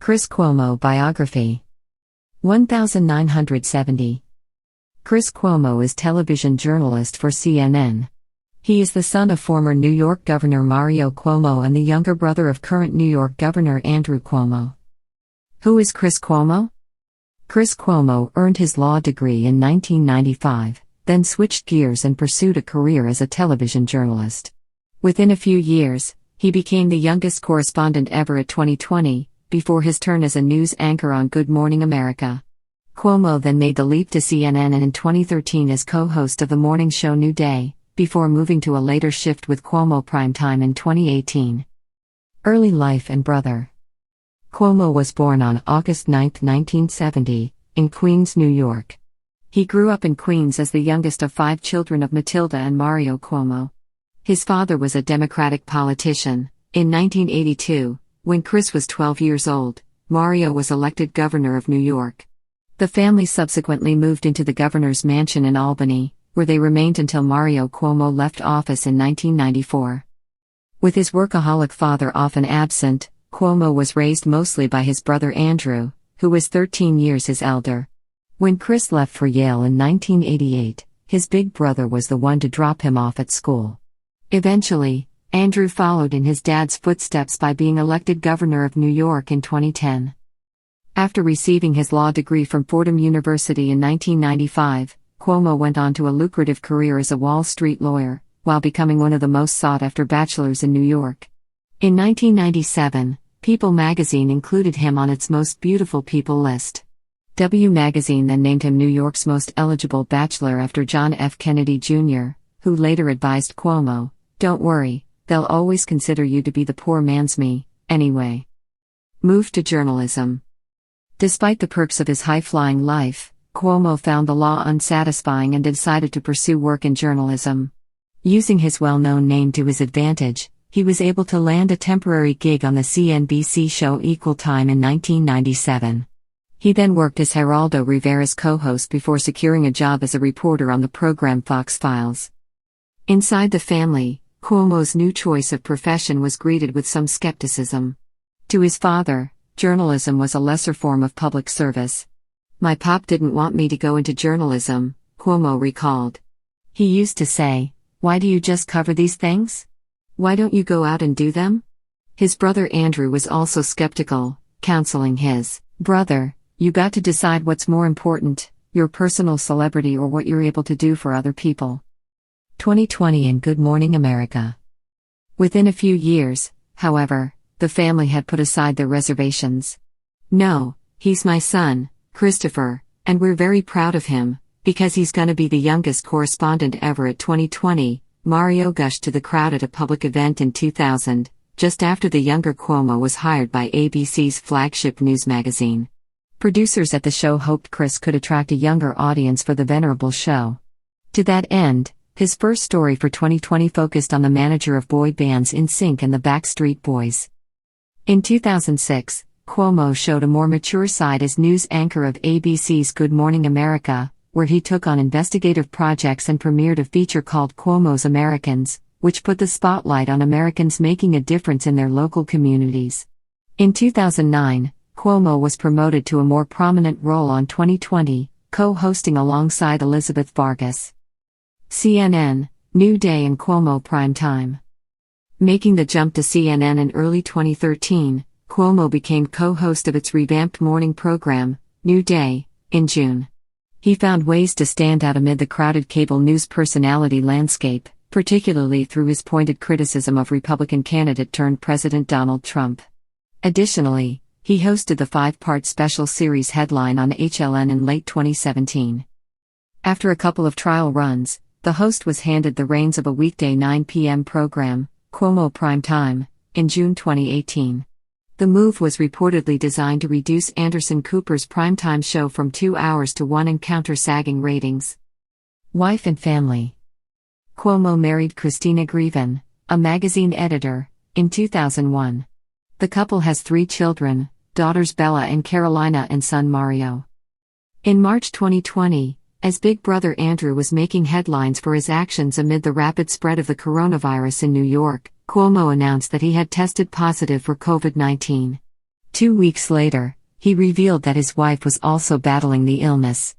Chris Cuomo Biography 1970. Chris Cuomo is television journalist for CNN. He is the son of former New York Governor Mario Cuomo and the younger brother of current New York Governor Andrew Cuomo. Who is Chris Cuomo? Chris Cuomo earned his law degree in 1995, then switched gears and pursued a career as a television journalist. Within a few years, he became the youngest correspondent ever at 2020, before his turn as a news anchor on Good Morning America. Cuomo then made the leap to CNN and in 2013 as co-host of the morning show New Day, before moving to a later shift with Cuomo Prime Time in 2018. Early life and brother. Cuomo was born on August 9, 1970, in Queens, New York. He grew up in Queens as the youngest of 5 children of Matilda and Mario Cuomo. His father was a Democratic politician. In 1982, when Chris was 12 years old, Mario was elected governor of New York. The family subsequently moved into the governor's mansion in Albany, where they remained until Mario Cuomo left office in 1994. With his workaholic father often absent, Cuomo was raised mostly by his brother Andrew, who was 13 years his elder. When Chris left for Yale in 1988, his big brother was the one to drop him off at school. Eventually, Andrew followed in his dad's footsteps by being elected governor of New York in 2010. After receiving his law degree from Fordham University in 1995, Cuomo went on to a lucrative career as a Wall Street lawyer, while becoming one of the most sought-after bachelors in New York. In 1997, People magazine included him on its Most Beautiful People list. W magazine then named him New York's most eligible bachelor after John F. Kennedy Jr., who later advised Cuomo, "Don't worry, they'll always consider you to be the poor man's me, anyway." Moved to journalism. Despite the perks of his high-flying life, Cuomo found the law unsatisfying and decided to pursue work in journalism. Using his well-known name to his advantage, he was able to land a temporary gig on the CNBC show Equal Time in 1997. He then worked as Geraldo Rivera's co-host before securing a job as a reporter on the program Fox Files. Inside the family, Cuomo's new choice of profession was greeted with some skepticism. To his father, journalism was a lesser form of public service. "My pop didn't want me to go into journalism," Cuomo recalled. He used to say, "Why do you just cover these things? Why don't you go out and do them?" His brother Andrew was also skeptical, counseling his brother, "You got to decide what's more important, your personal celebrity or what you're able to do for other people." 2020 in Good Morning America. Within a few years, however, the family had put aside their reservations. "No, he's my son, Christopher, and we're very proud of him, because he's gonna be the youngest correspondent ever at 2020, Mario gushed to the crowd at a public event in 2000, just after the younger Cuomo was hired by ABC's flagship news magazine. Producers at the show hoped Chris could attract a younger audience for the venerable show. To that end, his first story for 2020 focused on the manager of boy bands NSYNC and the Backstreet Boys. In 2006, Cuomo showed a more mature side as news anchor of ABC's Good Morning America, where he took on investigative projects and premiered a feature called Cuomo's Americans, which put the spotlight on Americans making a difference in their local communities. In 2009, Cuomo was promoted to a more prominent role on 2020, co-hosting alongside Elizabeth Vargas. CNN, New Day and Cuomo Prime Time. Making the jump to CNN in early 2013, Cuomo became co-host of its revamped morning program, New Day, in June. He found ways to stand out amid the crowded cable news personality landscape, particularly through his pointed criticism of Republican candidate-turned-President Donald Trump. Additionally, he hosted the 5-part special series Headline on HLN in late 2017. After a couple of trial runs, the host was handed the reins of a weekday 9 p.m. program, Cuomo Prime Time, in June 2018. The move was reportedly designed to reduce Anderson Cooper's primetime show from 2 hours to 1 and counter sagging ratings. Wife and family. Cuomo married Christina Greven, a magazine editor, in 2001. The couple has 3 children, daughters Bella and Carolina and son Mario. In March 2020, as big brother Andrew was making headlines for his actions amid the rapid spread of the coronavirus in New York, Cuomo announced that he had tested positive for COVID-19. 2 weeks later, he revealed that his wife was also battling the illness.